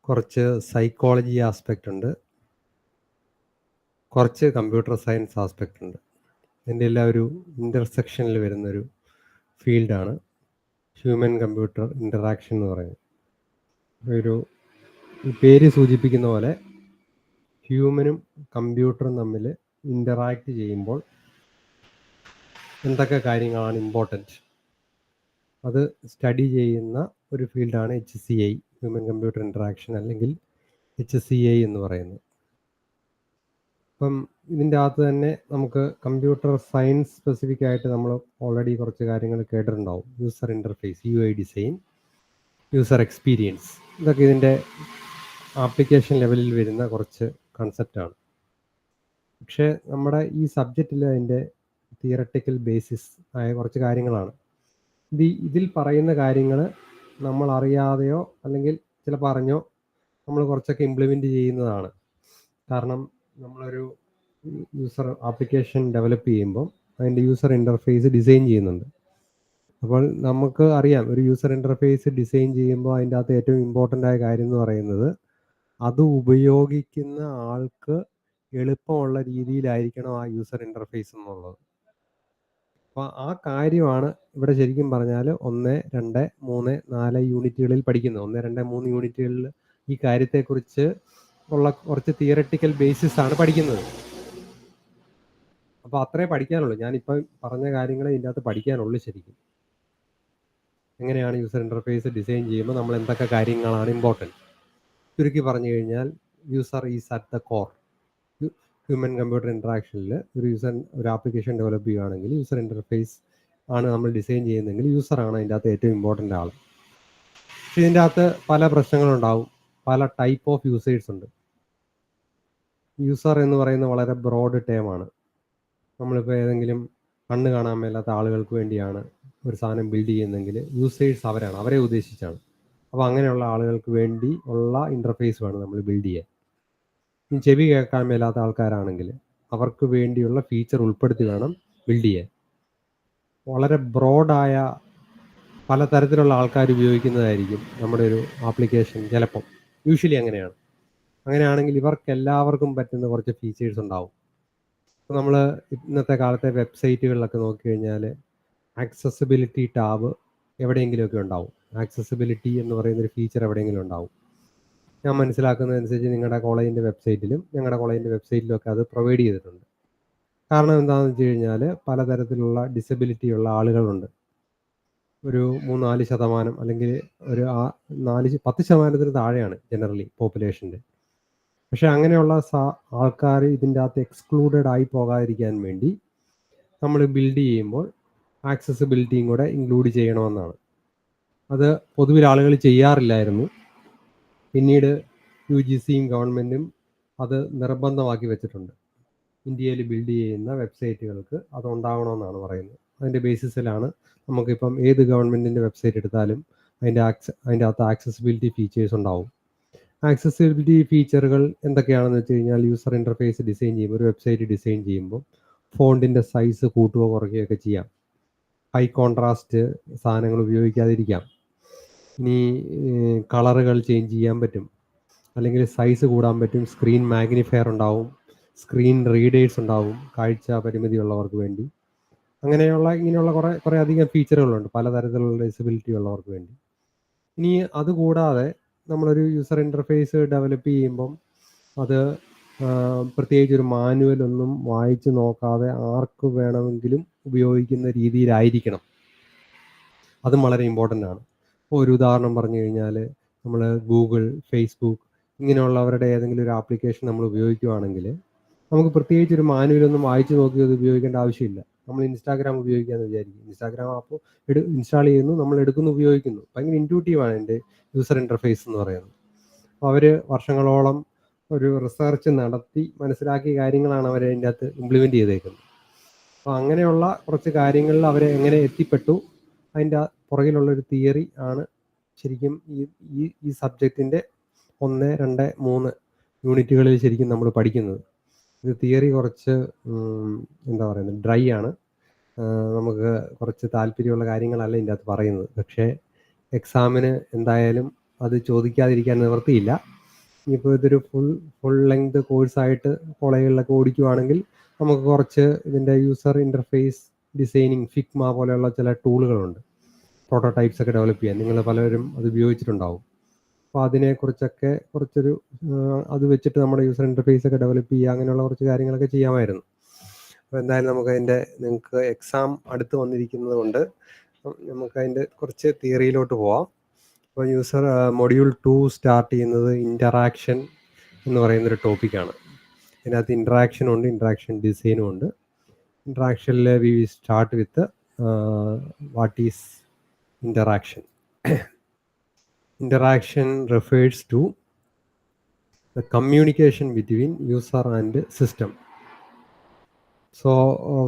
കുറച്ച് psychology aspect ഉണ്ട്, കുറച്ച് കമ്പ്യൂട്ടർ സയൻസ് ആസ്പെക്റ്റ് ഉണ്ട്. ഇതിൻ്റെ എല്ലാം ഒരു ഇൻ്റർസെക്ഷനിൽ വരുന്നൊരു ഫീൽഡാണ് ഹ്യൂമൻ കമ്പ്യൂട്ടർ ഇൻ്ററാക്ഷൻ എന്ന് പറയുന്നത്. ഒരു പേര് സൂചിപ്പിക്കുന്ന പോലെ ഹ്യൂമനും കമ്പ്യൂട്ടറും തമ്മിൽ ഇൻ്ററാക്ട് ചെയ്യുമ്പോൾ എന്തൊക്കെ കാര്യങ്ങളാണ് ഇമ്പോർട്ടൻറ്റ്, അത് സ്റ്റഡി ചെയ്യുന്ന ഒരു ഫീൽഡാണ് HCI, ഹ്യൂമൻ കമ്പ്യൂട്ടർ ഇൻ്ററാക്ഷൻ, അല്ലെങ്കിൽ HCI എന്ന് പറയുന്നത്. അപ്പം ഇതിൻ്റെ അകത്ത് തന്നെ നമുക്ക് കമ്പ്യൂട്ടർ സയൻസ് സ്പെസിഫിക് ആയിട്ട് നമ്മൾ ഓൾറെഡി കുറച്ച് കാര്യങ്ങൾ കേട്ടിട്ടുണ്ടാവും. User interface, UI design, user experience, ഇതൊക്കെ ഇതിൻ്റെ ആപ്ലിക്കേഷൻ ലെവലിൽ വരുന്ന കുറച്ച് കൺസെപ്റ്റാണ്. പക്ഷേ നമ്മുടെ ഈ സബ്ജക്റ്റിൽ അതിൻ്റെ തിയറട്ടിക്കൽ ബേസിസ് ആയ കുറച്ച് കാര്യങ്ങളാണ്. ഇതിൽ പറയുന്ന കാര്യങ്ങൾ നമ്മൾ അറിയാതെയോ അല്ലെങ്കിൽ ചിലപ്പോൾ അറിഞ്ഞോ നമ്മൾ കുറച്ചൊക്കെ ഇംപ്ലിമെൻറ്റ് ചെയ്യുന്നതാണ്. കാരണം നമ്മളൊരു യൂസർ ആപ്ലിക്കേഷൻ ഡെവലപ്പ് ചെയ്യുമ്പോൾ അതിൻ്റെ യൂസർ ഇൻ്റർഫേസ് ഡിസൈൻ ചെയ്യുന്നുണ്ട്. അപ്പോൾ നമുക്ക് അറിയാം, ഒരു യൂസർ ഇൻ്റർഫേസ് ഡിസൈൻ ചെയ്യുമ്പോൾ അതിൻ്റെ അകത്ത് ഏറ്റവും ഇമ്പോർട്ടൻ്റ് ആയ കാര്യം എന്ന് പറയുന്നത് അത് ഉപയോഗിക്കുന്ന ആൾക്ക് എളുപ്പമുള്ള രീതിയിലായിരിക്കണം ആ യൂസർ ഇൻ്റർഫേസ് എന്നുള്ളത്. അപ്പോൾ ആ കാര്യമാണ് ഇവിടെ ശരിക്കും പറഞ്ഞാൽ 1, 2, 3, 4 യൂണിറ്റുകളിൽ പഠിക്കുന്നത്. 1, 2, 3 യൂണിറ്റുകളിൽ ഈ കാര്യത്തെക്കുറിച്ച് ഉള്ള കുറച്ച് തിയറട്ടിക്കൽ ബേസിസ് ആണ് പഠിക്കുന്നത്. അപ്പോൾ അത്രേ പഠിക്കാനുള്ളൂ. ഞാനിപ്പം പറഞ്ഞ കാര്യങ്ങളെ ഇതിൻ്റെ അകത്ത് പഠിക്കാനുള്ളൂ. ശരിക്കും എങ്ങനെയാണ് യൂസർ ഇൻ്റർഫേസ് ഡിസൈൻ ചെയ്യുമ്പോൾ നമ്മൾ എന്തൊക്കെ കാര്യങ്ങളാണ് ഇമ്പോർട്ടൻറ്റ്. ചുരുക്കി പറഞ്ഞു കഴിഞ്ഞാൽ user is at the core. Human computer ഇൻ്ററാക്ഷനിൽ ഒരു ആപ്ലിക്കേഷൻ ഡെവലപ്പ് ചെയ്യുകയാണെങ്കിൽ യൂസർ ഇൻ്റർഫേസ് ആണ് നമ്മൾ ഡിസൈൻ ചെയ്യുന്നതെങ്കിൽ യൂസറാണ് അതിൻ്റെ അകത്ത് ഏറ്റവും ഇമ്പോർട്ടൻ്റ് ആൾ. പക്ഷേ ഇതിൻ്റെ അകത്ത് പല പ്രശ്നങ്ങളുണ്ടാവും. പല ടൈപ്പ് ഓഫ് യൂസേഴ്സ് ഉണ്ട്. യൂസർ എന്ന് പറയുന്നത് വളരെ ബ്രോഡ് ടേമാണ്. നമ്മളിപ്പോൾ ഏതെങ്കിലും കണ്ണ് കാണാൻ മേലാത്ത ആളുകൾക്ക് വേണ്ടിയാണ് ഒരു സാധനം ബിൽഡ് ചെയ്യുന്നതെങ്കിൽ യൂസേഴ്സ് അവരെ ഉദ്ദേശിച്ചാണ്. അപ്പോൾ അങ്ങനെയുള്ള ആളുകൾക്ക് വേണ്ടി ഉള്ള ഇൻ്റർഫേസ് വേണം നമ്മൾ ബിൽഡ് ചെയ്യാൻ. ചെവി കേൾക്കാൻ മേലാത്ത ആൾക്കാരാണെങ്കിൽ അവർക്ക് വേണ്ടിയുള്ള ഫീച്ചർ ഉൾപ്പെടുത്തി വേണം ബിൽഡ് ചെയ്യാൻ. വളരെ ബ്രോഡായ പലതരത്തിലുള്ള ആൾക്കാർ ഉപയോഗിക്കുന്നതായിരിക്കും നമ്മുടെ ഒരു ആപ്ലിക്കേഷൻ. ചിലപ്പം യൂഷ്വലി അങ്ങനെയാണ്. അങ്ങനെയാണെങ്കിൽ ഇവർക്ക് എല്ലാവർക്കും പറ്റുന്ന കുറച്ച് ഫീച്ചേഴ്സ് ഉണ്ടാവും. അപ്പോൾ നമ്മൾ ഇന്നത്തെ കാലത്തെ വെബ്സൈറ്റുകളിലൊക്കെ നോക്കിക്കഴിഞ്ഞാൽ ആക്സസിബിലിറ്റി ടാബ് എവിടെയെങ്കിലുമൊക്കെ ഉണ്ടാവും. ആക്സസിബിലിറ്റി എന്ന് പറയുന്നൊരു ഫീച്ചർ എവിടെയെങ്കിലും ഉണ്ടാവും. ഞാൻ മനസ്സിലാക്കുന്നതനുസരിച്ച് നിങ്ങളുടെ കോളേജിൻ്റെ വെബ്സൈറ്റിലും ഞങ്ങളുടെ കോളേജിൻ്റെ വെബ്സൈറ്റിലും ഒക്കെ അത് പ്രൊവൈഡ് ചെയ്തിട്ടുണ്ട്. കാരണം എന്താണെന്ന് വെച്ച് കഴിഞ്ഞാൽ പലതരത്തിലുള്ള ഡിസബിലിറ്റി ഉള്ള ആളുകളുണ്ട്. ഒരു 3-4% അല്ലെങ്കിൽ ഒരു 10% താഴെയാണ് ജനറലി പോപ്പുലേഷൻ്റെ. പക്ഷേ അങ്ങനെയുള്ള ആൾക്കാർ ഇതിൻ്റെ അകത്ത് എക്സ്ക്ലൂഡഡ് ആയി പോകാതിരിക്കാൻ വേണ്ടി നമ്മൾ ബിൽഡ് ചെയ്യുമ്പോൾ ആക്സസിബിലിറ്റിയും കൂടെ ഇൻക്ലൂഡ് ചെയ്യണമെന്നാണ്. അത് പൊതുവിൽ ആളുകൾ ചെയ്യാറില്ലായിരുന്നു. പിന്നീട് UGCയും ഗവൺമെൻറ്റും അത് നിർബന്ധമാക്കി വെച്ചിട്ടുണ്ട്. ഇന്ത്യയിൽ ബിൽഡ് ചെയ്യുന്ന വെബ്സൈറ്റുകൾക്ക് അത് ഉണ്ടാകണമെന്നാണ് പറയുന്നത്. അതിൻ്റെ ബേസിസിലാണ് നമുക്കിപ്പം ഏത് ഗവൺമെൻറ്റിൻ്റെ വെബ്സൈറ്റ് എടുത്താലും അതിൻ്റെ അകത്ത് ആക്സസിബിലിറ്റി ഫീച്ചേഴ്സ് ഉണ്ടാവും. ആക്സസിബിലിറ്റി ഫീച്ചറുകൾ എന്തൊക്കെയാണെന്ന് വെച്ച് കഴിഞ്ഞാൽ യൂസർ ഇൻ്റർഫേസ് ഡിസൈൻ ചെയ്യുമ്പോൾ, ഒരു വെബ്സൈറ്റ് ഡിസൈൻ ചെയ്യുമ്പോൾ ഫോണ്ടിൻ്റെ സൈസ് കൂട്ടുകയോ കുറയ്ക്കുകയൊക്കെ ചെയ്യാം. ഹൈ കോൺട്രാസ്റ്റ് സാധനങ്ങൾ ഉപയോഗിക്കാതിരിക്കാം. ഇനി കളറുകൾ ചേഞ്ച് ചെയ്യാൻ പറ്റും, അല്ലെങ്കിൽ സൈസ് കൂടാൻ പറ്റും. സ്ക്രീൻ മാഗ്നിഫയർ ഉണ്ടാവും, സ്ക്രീൻ റീഡേഴ്സ് ഉണ്ടാവും കാഴ്ച പരിമിതിയുള്ളവർക്ക് വേണ്ടി. ഇങ്ങനെയുള്ള കുറേ അധികം ഫീച്ചറുകളുണ്ട് പലതരത്തിലുള്ള ഡിസബിലിറ്റി ഉള്ളവർക്ക് വേണ്ടി. ഇനി അതുകൂടാതെ നമ്മളൊരു യൂസർ ഇൻ്റർഫേസ് ഡെവലപ്പ് ചെയ്യുമ്പം അത് പ്രത്യേകിച്ച് ഒരു മാനുവലൊന്നും വായിച്ച് നോക്കാതെ ആർക്ക് വേണമെങ്കിലും ഉപയോഗിക്കുന്ന രീതിയിലായിരിക്കണം. അതും വളരെ ഇമ്പോർട്ടൻ്റ് ആണ്. ഇപ്പോൾ ഒരു ഉദാഹരണം പറഞ്ഞു കഴിഞ്ഞാൽ നമ്മൾ ഗൂഗിൾ, ഫേസ്ബുക്ക് ഇങ്ങനെയുള്ളവരുടെ ഏതെങ്കിലും ഒരു ആപ്ലിക്കേഷൻ നമ്മൾ ഉപയോഗിക്കുകയാണെങ്കിൽ നമുക്ക് പ്രത്യേകിച്ച് ഒരു മാനുവലൊന്നും വായിച്ച് നോക്കി അത് ഉപയോഗിക്കേണ്ട ആവശ്യമില്ല. നമ്മൾ ഇൻസ്റ്റാഗ്രാം ഉപയോഗിക്കാമെന്ന് വിചാരിക്കും. ഇൻസ്റ്റാഗ്രാം ആപ്പ് ഇൻസ്റ്റാൾ ചെയ്യുന്നു, നമ്മൾ എടുക്കുന്നു, ഉപയോഗിക്കുന്നു. ഭയങ്കര ഇൻറ്റ്യൂട്ടീവാണ് എൻ്റെ യൂസർ ഇൻ്റർഫേസ് എന്ന് പറയുന്നത്. അപ്പോൾ അവർ വർഷങ്ങളോളം ഒരു റിസർച്ച് നടത്തി മനസ്സിലാക്കിയ കാര്യങ്ങളാണ് അവർ അതിൻ്റെ അകത്ത് ഇംപ്ലിമെൻറ്റ് ചെയ്തേക്കുന്നത്. അപ്പോൾ അങ്ങനെയുള്ള കുറച്ച് കാര്യങ്ങളിൽ അവർ എങ്ങനെ എത്തിപ്പെട്ടു, അതിൻ്റെ പുറകിലുള്ളൊരു തിയറി ആണ് ശരിക്കും ഈ സബ്ജക്റ്റിൻ്റെ 1, 2, 3 യൂണിറ്റുകളിൽ ശരിക്കും നമ്മൾ പഠിക്കുന്നത്. ഇത് തിയറി കുറച്ച് ഡ്രൈ ആണ്. നമുക്ക് കുറച്ച് താല്പര്യമുള്ള കാര്യങ്ങളല്ല ഇതിൻ്റെ അകത്ത് പറയുന്നത്. പക്ഷേ എക്സാമിന് എന്തായാലും അത് ചോദിക്കാതിരിക്കാൻ നിവൃത്തിയില്ല. ഇനിയിപ്പോൾ ഇതൊരു ഫുൾ ലെങ്ത് കോഴ്സായിട്ട് കോളേജുകളിലൊക്കെ ഓടിക്കുവാണെങ്കിൽ നമുക്ക് കുറച്ച് ഇതിൻ്റെ യൂസർ ഇൻ്റർഫേസ് ഡിസൈനിങ് ഫിഗ്മ പോലെയുള്ള ചില ടൂളുകളുണ്ട് പ്രോട്ടോടൈപ്സ് ഒക്കെ ഡെവലപ്പ് ചെയ്യാൻ. നിങ്ങൾ പലരും അത് ഉപയോഗിച്ചിട്ടുണ്ടാവും. അപ്പോൾ അതിനെക്കുറിച്ചൊക്കെ കുറച്ചൊരു അത് വെച്ചിട്ട് നമ്മുടെ യൂസർ ഇൻ്റർഫേസ് ഒക്കെ ഡെവലപ്പ് ചെയ്യുക, അങ്ങനെയുള്ള കുറച്ച് കാര്യങ്ങളൊക്കെ ചെയ്യാമായിരുന്നു. അപ്പോൾ എന്തായാലും നമുക്ക് നിങ്ങൾക്ക് എക്സാം അടുത്ത് വന്നിരിക്കുന്നത് കൊണ്ട് നമുക്ക് അതിൻ്റെ കുറച്ച് തിയറിയിലോട്ട് പോവാം. അപ്പോൾ മൊഡ്യൂൾ 2 സ്റ്റാർട്ട് ചെയ്യുന്നത് ഇൻ്ററാക്ഷൻ എന്ന് പറയുന്നൊരു ടോപ്പിക്കാണ്. ഇതിനകത്ത് ഇൻ്ററാക്ഷൻ ഉണ്ട്, ഇൻ്ററാക്ഷൻ ഡിസൈനും ഉണ്ട്. ഇൻ്ററാക്ഷനിൽ we start with what is interaction. Interaction refers to the communication between user and system. So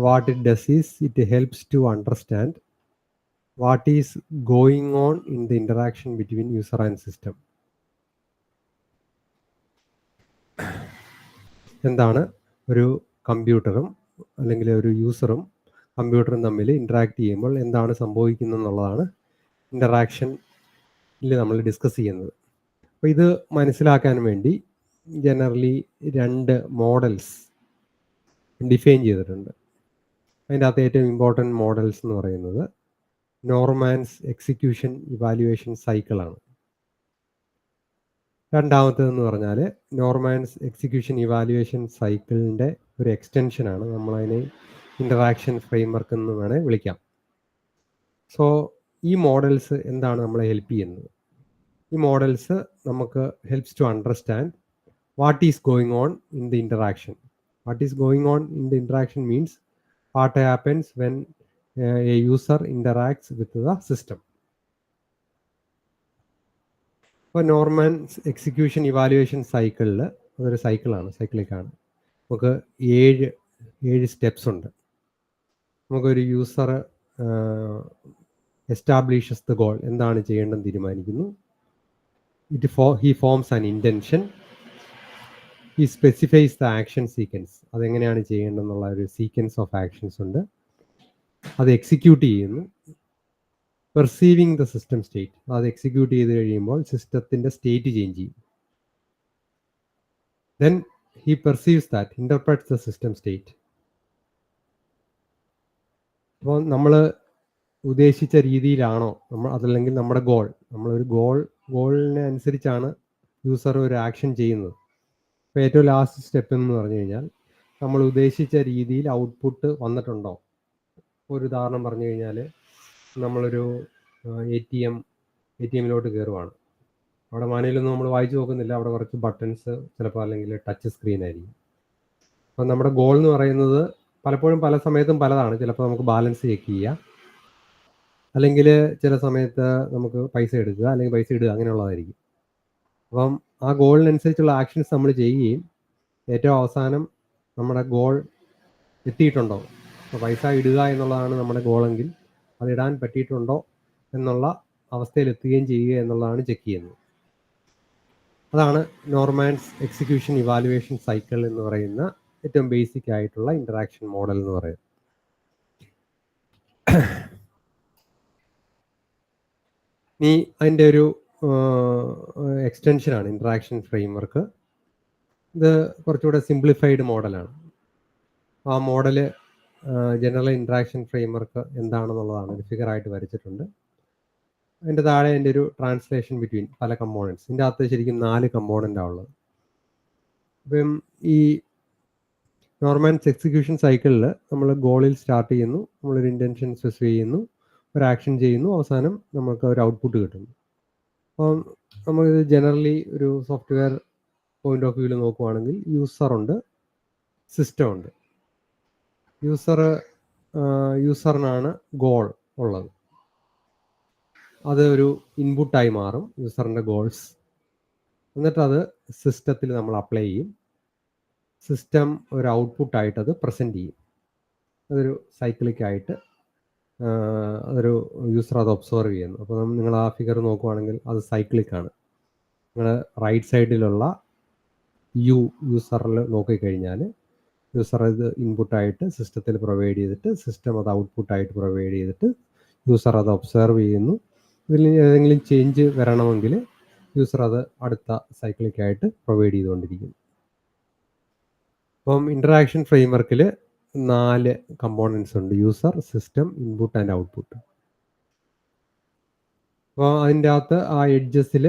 what it does is it helps to understand what is going on in the interaction between user and system. എന്താണ് ഒരു കമ്പ്യൂട്ടറും അല്ലെങ്കിൽ ഒരു യൂസറും കമ്പ്യൂട്ടറും തമ്മിൽ interact ചെയ്യുമ്പോൾ എന്താണ് സംഭവിക്കുന്നത് എന്നുള്ളതാണ് ഇൻ്ററാക്ഷനിൽ നമ്മൾ ഡിസ്കസ് ചെയ്യുന്നത്. അപ്പോൾ ഇത് മനസ്സിലാക്കാൻ വേണ്ടി ജനറലി 2 മോഡൽസ് ഡിഫൈൻ ചെയ്തിട്ടുണ്ട്. അതിൻ്റെ അകത്ത് ഏറ്റവും ഇമ്പോർട്ടൻറ്റ് മോഡൽസ് എന്ന് പറയുന്നത് നോർമാൻസ് എക്സിക്യൂഷൻ ഇവാലുവേഷൻ സൈക്കിളാണ്. രണ്ടാമത്തേതെന്ന് പറഞ്ഞാൽ നോർമാൻസ് എക്സിക്യൂഷൻ ഇവാലുവേഷൻ സൈക്കിളിൻ്റെ ഒരു എക്സ്റ്റൻഷനാണ്. നമ്മളതിനെ ഇൻ്ററാക്ഷൻ ഫ്രെയിംവർക്ക് എന്ന് വേണേൽ വിളിക്കാം. സോ ഈ മോഡൽസ് എന്താണ് നമ്മളെ ഹെൽപ്പ് ചെയ്യുന്നത്? ഈ മോഡൽസ് നമുക്ക് helps to understand what is going on in the interaction. What is going on in the interaction means what happens when a user interacts with the system. ഇപ്പോൾ Norman's execution evaluation സൈക്കിളിൽ അതൊരു സൈക്ലിക്കാണ്. നമുക്ക് 7 steps ഉണ്ട്. നമുക്കൊരു user establishes the goal, എന്താണ് ചെയ്യേണ്ടതെന്ന് തീരുമാനിക്കുന്നു. He forms an intention, he specifies the action sequence, അതെങ്ങനെയാണ് ചെയ്യേണ്ടതെന്നുള്ള ഒരു സീക്വൻസ് ഓഫ് ആക്ഷൻസ് ഉണ്ട്. അത് എക്സിക്യൂട്ട് ചെയ്യുന്നു. പെർസീവിങ് ദ സിസ്റ്റം സ്റ്റേറ്റ്, അത് എക്സിക്യൂട്ട് ചെയ്ത് കഴിയുമ്പോൾ സിസ്റ്റത്തിൻ്റെ സ്റ്റേറ്റ് ചേഞ്ച് ചെയ്യും. Then he perceives that, interprets the system state. അപ്പോൾ നമ്മൾ ഉദ്ദേശിച്ച രീതിയിലാണോ അതല്ലെങ്കിൽ നമ്മുടെ നമ്മളൊരു ഗോളിനെ അനുസരിച്ചാണ് യൂസർ ഒരു ആക്ഷൻ ചെയ്യുന്നത്. അപ്പോൾ ഏറ്റവും ലാസ്റ്റ് സ്റ്റെപ്പ് എന്ന് പറഞ്ഞു കഴിഞ്ഞാൽ നമ്മൾ ഉദ്ദേശിച്ച രീതിയിൽ ഔട്ട്പുട്ട് വന്നിട്ടുണ്ടോ. ഒരു ഉദാഹരണം പറഞ്ഞു കഴിഞ്ഞാൽ നമ്മളൊരു ATM-ലോട്ട് കയറുവാണ്. അവിടെ മാനുവലൊന്നും നമ്മൾ വായിച്ചു നോക്കുന്നില്ല, അവിടെ കുറച്ച് ബട്ടൺസ് ചിലപ്പോൾ അല്ലെങ്കിൽ ടച്ച് സ്ക്രീൻ ആയിരിക്കും. അപ്പം നമ്മുടെ ഗോൾ എന്ന് പറയുന്നത് പലപ്പോഴും പല സമയത്തും പലതാണ്. ചിലപ്പോൾ നമുക്ക് ബാലൻസ് ചെക്ക് ചെയ്യുക, അല്ലെങ്കിൽ ചില സമയത്ത് നമുക്ക് പൈസ എടുക്കുക, അല്ലെങ്കിൽ പൈസ ഇടുക, അങ്ങനെയുള്ളതായിരിക്കും. അപ്പം ആ ഗോളിനനുസരിച്ചുള്ള ആക്ഷൻസ് നമ്മൾ ചെയ്യുകയും ഏറ്റവും അവസാനം നമ്മുടെ ഗോൾ എത്തിയിട്ടുണ്ടോ, അപ്പോൾ പൈസ ഇടുക എന്നുള്ളതാണ് നമ്മുടെ ഗോളെങ്കിൽ അത് ഇടാൻ പറ്റിയിട്ടുണ്ടോ എന്നുള്ള അവസ്ഥയിലെത്തുകയും ചെയ്യുക എന്നുള്ളതാണ് ചെക്ക് ചെയ്യുന്നത്. അതാണ് നോർമാൻസ് എക്സിക്യൂഷൻ ഇവാലുവേഷൻ സൈക്കിൾ എന്ന് പറയുന്ന ഏറ്റവും ബേസിക് ആയിട്ടുള്ള ഇൻ്ററാക്ഷൻ മോഡൽ എന്ന് പറയുന്നത്. ഇനി അതിൻ്റെ ഒരു എക്സ്റ്റൻഷനാണ് ഇൻ്ററാക്ഷൻ ഫ്രെയിംവർക്ക്. ഇത് കുറച്ചുകൂടെ സിംപ്ലിഫൈഡ് മോഡലാണ്. ആ മോഡല് ജനറൽ ഇൻ്ററാക്ഷൻ ഫ്രെയിംവർക്ക് എന്താണെന്നുള്ളതാണ് ഒരു ഫിഗറായിട്ട് വരച്ചിട്ടുണ്ട്. അതിൻ്റെ താഴെ എൻ്റെ ഒരു ട്രാൻസ്ലേഷൻ ബിറ്റ്വീൻ പല കമ്പോണൻറ്റ്സ്. ഇതിൻ്റെ അകത്ത് ശരിക്കും 4 കമ്പോണൻ്റാണ് ഉള്ളത്. അപ്പം ഈ നോർമാൻസ് എക്സിക്യൂഷൻ സൈക്കിളിൽ നമ്മൾ ഗോളിൽ സ്റ്റാർട്ട് ചെയ്യുന്നു, നമ്മളൊരു ഇൻറ്റൻഷൻ സ്പെസിഫൈ ചെയ്യുന്നു, ഒരു ആക്ഷൻ ചെയ്യുന്നു, അവസാനം നമുക്ക് ഒരു ഔട്ട്പുട്ട് കിട്ടുന്നു. അപ്പം നമ്മളിത് ജനറലി ഒരു സോഫ്റ്റ്വെയർ പോയിന്റ് ഓഫ് വ്യൂവിൽ നോക്കുവാണെങ്കിൽ യൂസറുണ്ട്, സിസ്റ്റം ഉണ്ട്. യൂസറിനാണ് ഗോൾ ഉള്ളത്. അത് ഒരു ഇൻപുട്ടായി മാറും, യൂസറിൻ്റെ ഗോൾസ്. എന്നിട്ട് അത് സിസ്റ്റത്തിൽ നമ്മൾ അപ്ലൈ ചെയ്യും. സിസ്റ്റം ഒരു ഔട്ട്പുട്ടായിട്ട് അത് പ്രസൻറ്റ് ചെയ്യും. അതൊരു സൈക്ലിക്കായിട്ട് അതൊരു യൂസർ അത് ഒബ്സർവ് ചെയ്യുന്നു. അപ്പോൾ നിങ്ങൾ ആ ഫിഗർ നോക്കുവാണെങ്കിൽ അത് സൈക്ലിക്കാണ്. നിങ്ങൾ റൈറ്റ് സൈഡിലുള്ള യൂസറിൽ നോക്കിക്കഴിഞ്ഞാൽ യൂസർ ഇത് ഇൻപുട്ടായിട്ട് സിസ്റ്റത്തിൽ പ്രൊവൈഡ് ചെയ്തിട്ട് സിസ്റ്റം അത് ഔട്ട്പുട്ടായിട്ട് പ്രൊവൈഡ് ചെയ്തിട്ട് യൂസർ അത് ഒബ്സർവ് ചെയ്യുന്നു. ഇതിൽ ഏതെങ്കിലും ചേഞ്ച് വരണമെങ്കിൽ യൂസർ അത് അടുത്ത സൈക്കിളിലേക്കായിട്ട് പ്രൊവൈഡ് ചെയ്തുകൊണ്ടിരിക്കും. അപ്പം ഇൻറ്ററാക്ഷൻ ഫ്രെയിംവർക്കിൽ 4 കമ്പോണൻസ് ഉണ്ട്: user, system, input and output. അപ്പോൾ അതിൻ്റെ അകത്ത് ആ എഡ്ജസിൽ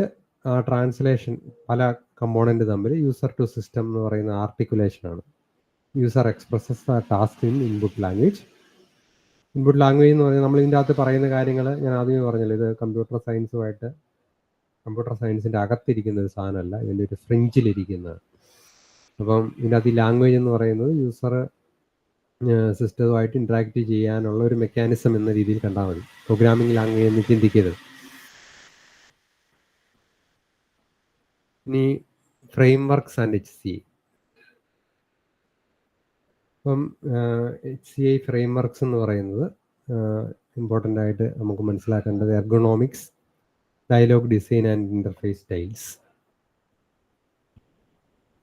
ട്രാൻസ്ലേഷൻ പല കമ്പോണൻറ്റ് തമ്മിൽ യൂസർ ടു സിസ്റ്റം എന്ന് പറയുന്ന ആർട്ടിക്കുലേഷനാണ്. User expresses the task in input language. Input language എന്ന് പറഞ്ഞാൽ നമ്മൾ ഇതിൻ്റെ അകത്ത് പറയുന്ന കാര്യങ്ങൾ ഞാൻ ആദ്യമേ പറഞ്ഞല്ലോ, ഇത് കമ്പ്യൂട്ടർ സയൻസിൻ്റെ അകത്തിരിക്കുന്ന ഒരു സാധനമല്ല, ഇതിൻ്റെ ഒരു ഫ്രിഞ്ചിലിരിക്കുന്നതാണ്. അപ്പം ഇതിനകത്ത് ഈ ലാംഗ്വേജ് എന്ന് പറയുന്നത് യൂസർ സിസ്റ്റവുമായിട്ട് ഇൻട്രാക്ട് ചെയ്യാനുള്ള ഒരു മെക്കാനിസം എന്ന രീതിയിൽ കണ്ടാൽ മതി. പ്രോഗ്രാമിംഗ് ലാംഗ്വേജ് എന്ന് ചിന്തിക്കരുത്. ഇനി ഫ്രെയിംവർക്ക്സ് ആൻഡ് HCI. അപ്പം HCI ഫ്രെയിംവർക്ക്സ് എന്ന് പറയുന്നത് ഇമ്പോർട്ടൻ്റ് ആയിട്ട് നമുക്ക് മനസ്സിലാക്കേണ്ടത് ergonomics, dialogue design and interface styles.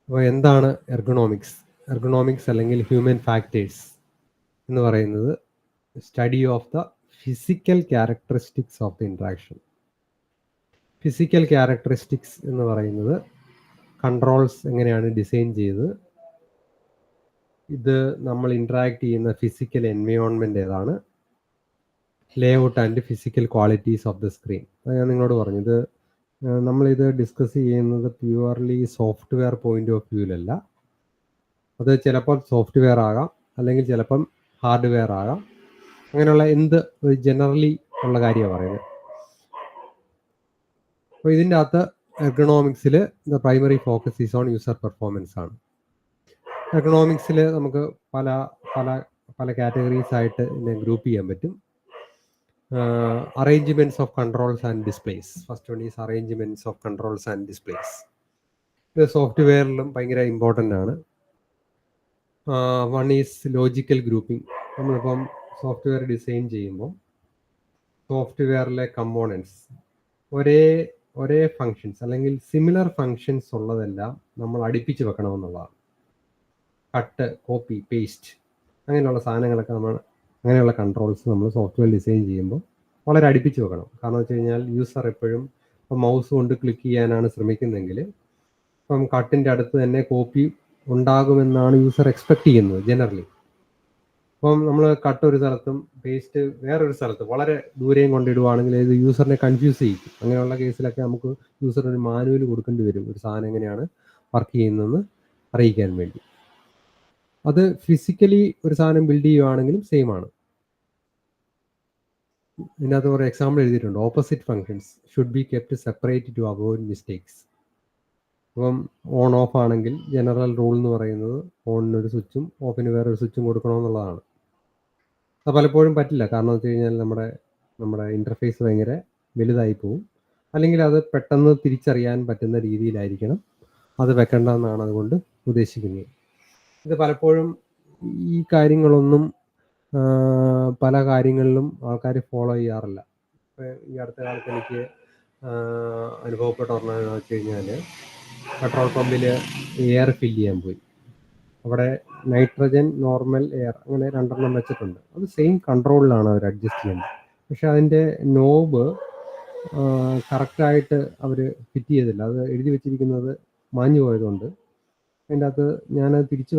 അപ്പോൾ എന്താണ് എർഗണോമിക്സ്? എർഗണോമിക്സ് അല്ലെങ്കിൽ ഹ്യൂമൻ ഫാക്ടേഴ്സ് എന്ന് പറയുന്നത് study of the physical characteristics of the interaction. Physical characteristics എന്ന് പറയുന്നത് കൺട്രോൾസ് എങ്ങനെയാണ് ഡിസൈൻ ചെയ്ത്, ഇത് നമ്മൾ ഇൻട്രാക്ട് ചെയ്യുന്ന ഫിസിക്കൽ എൻവയോൺമെൻറ്റ് ഏതാണ്, layout and physical qualities of the screen. അത് ഞാൻ നിങ്ങളോട് പറഞ്ഞു. ഇത് നമ്മളിത് ഡിസ്കസ് ചെയ്യുന്നത് പ്യുവർലി സോഫ്റ്റ്വെയർ പോയിന്റ് ഓഫ് വ്യൂവിലല്ല. അത് ചിലപ്പോൾ സോഫ്റ്റ്വെയർ ആകാം, അല്ലെങ്കിൽ ചിലപ്പം ഹാർഡ്വെയർ ആകാം. അങ്ങനെയുള്ള എന്ത് ജനറലി ഉള്ള കാര്യമാണ് പറയുന്നത്. അപ്പോൾ ഇതിൻ്റെ അകത്ത് എർഗണോമിക്സിൽ the primary focus is on user performance ആണ്. എർഗണോമിക്സിൽ നമുക്ക് പല പല പല കാറ്റഗറീസ് ആയിട്ട് ഇതിനെ ഗ്രൂപ്പ് ചെയ്യാൻ പറ്റും. Arrangements of controls and displays. First one is arrangements of controls and displays. ഇത് സോഫ്റ്റ്വെയറിലും ഭയങ്കര ഇമ്പോർട്ടൻ്റ് ആണ്. One is logical grouping. നമ്മളിപ്പം സോഫ്റ്റ്വെയർ ഡിസൈൻ ചെയ്യുമ്പോൾ സോഫ്റ്റ്വെയറിലെ കമ്പോണൻസ് ഒരേ ഫങ്ഷൻസ് അല്ലെങ്കിൽ സിമിലർ ഫങ്ഷൻസ് ഉള്ളതെല്ലാം നമ്മൾ അടുപ്പിച്ച് വെക്കണമെന്നുള്ളതാണ്. കട്ട്, കോപ്പി, പേസ്റ്റ് അങ്ങനെയുള്ള സാധനങ്ങളൊക്കെ അങ്ങനെയുള്ള കൺട്രോൾസ് നമ്മൾ സോഫ്റ്റ്വെയർ ഡിസൈൻ ചെയ്യുമ്പോൾ വളരെ അടുപ്പിച്ച് വെക്കണം. കാരണം വെച്ച് കഴിഞ്ഞാൽ യൂസർ എപ്പോഴും ഇപ്പം മൗസ് കൊണ്ട് ക്ലിക്ക് ചെയ്യാനാണ് ശ്രമിക്കുന്നതെങ്കിൽ ഇപ്പം കട്ടിൻ്റെ അടുത്ത് തന്നെ കോപ്പി ഉണ്ടാകുമെന്നാണ് യൂസർ എക്സ്പെക്ട് ചെയ്യുന്നത് ജനറലി. അപ്പം നമ്മൾ കട്ട് ഒരു സ്ഥലത്തും പേസ്റ്റ് വേറൊരു സ്ഥലത്ത് വളരെ ദൂരെയും കൊണ്ടിടുവാണെങ്കിൽ ഇത് യൂസറിനെ കൺഫ്യൂസ് ചെയ്യും. അങ്ങനെയുള്ള കേസിലൊക്കെ നമുക്ക് യൂസർ ഒരു മാനുവൽ കൊടുക്കേണ്ടി വരും, ഒരു സാധനം എങ്ങനെയാണ് വർക്ക് ചെയ്യുന്നതെന്ന് അറിയിക്കാൻ വേണ്ടി. അത് ഫിസിക്കലി ഒരു സാധനം ബിൽഡ് ചെയ്യുവാണെങ്കിലും സെയിം ആണ്. ഇതിനകത്ത് ഒരു എക്സാമ്പിൾ എഴുതിയിട്ടുണ്ട്. Opposite functions should be kept separate to avoid mistakes. അപ്പം ഓൺ ഓഫ് ആണെങ്കിൽ ജനറൽ റൂൾ എന്ന് പറയുന്നത് ഓണിനൊരു സ്വിച്ചും ഓഫിന് വേറൊരു സ്വിച്ചും കൊടുക്കണമെന്നുള്ളതാണ്. അത് പലപ്പോഴും പറ്റില്ല. കാരണം വെച്ച് കഴിഞ്ഞാൽ നമ്മുടെ ഇൻ്റർഫേസ് ഭയങ്കര വലുതായി പോവും. അല്ലെങ്കിൽ അത് പെട്ടെന്ന് തിരിച്ചറിയാൻ പറ്റുന്ന രീതിയിലായിരിക്കണം അത് വെക്കേണ്ടതെന്നാണ് അതുകൊണ്ട് ഉദ്ദേശിക്കുന്നത്. ഇത് പലപ്പോഴും ഈ കാര്യങ്ങളൊന്നും പല കാര്യങ്ങളിലും ആൾക്കാർ ഫോളോ ചെയ്യാറില്ല. ഈ അടുത്ത കാലത്ത് എനിക്ക് അനുഭവപ്പെട്ട ഒരെണ്ണമെന്ന് വെച്ച് കഴിഞ്ഞാൽ പെട്രോൾ പമ്പിൽ എയർ ഫില്ല് ചെയ്യാൻ പോയി. അവിടെ നൈട്രജൻ, നോർമൽ എയർ അങ്ങനെ രണ്ടെണ്ണം വെച്ചിട്ടുണ്ട്. അത് സെയിം കൺട്രോളിലാണ് അവർ അഡ്ജസ്റ്റ് ചെയ്യുന്നത്. പക്ഷെ അതിൻ്റെ നോബ് കറക്റ്റായിട്ട് അവർ ഫിറ്റ് ചെയ്തില്ല. അത് എഴുതി വെച്ചിരിക്കുന്നത് മാഞ്ഞു പോയതുകൊണ്ട് അതിൻ്റെ അകത്ത് ഞാനത് തിരിച്ചു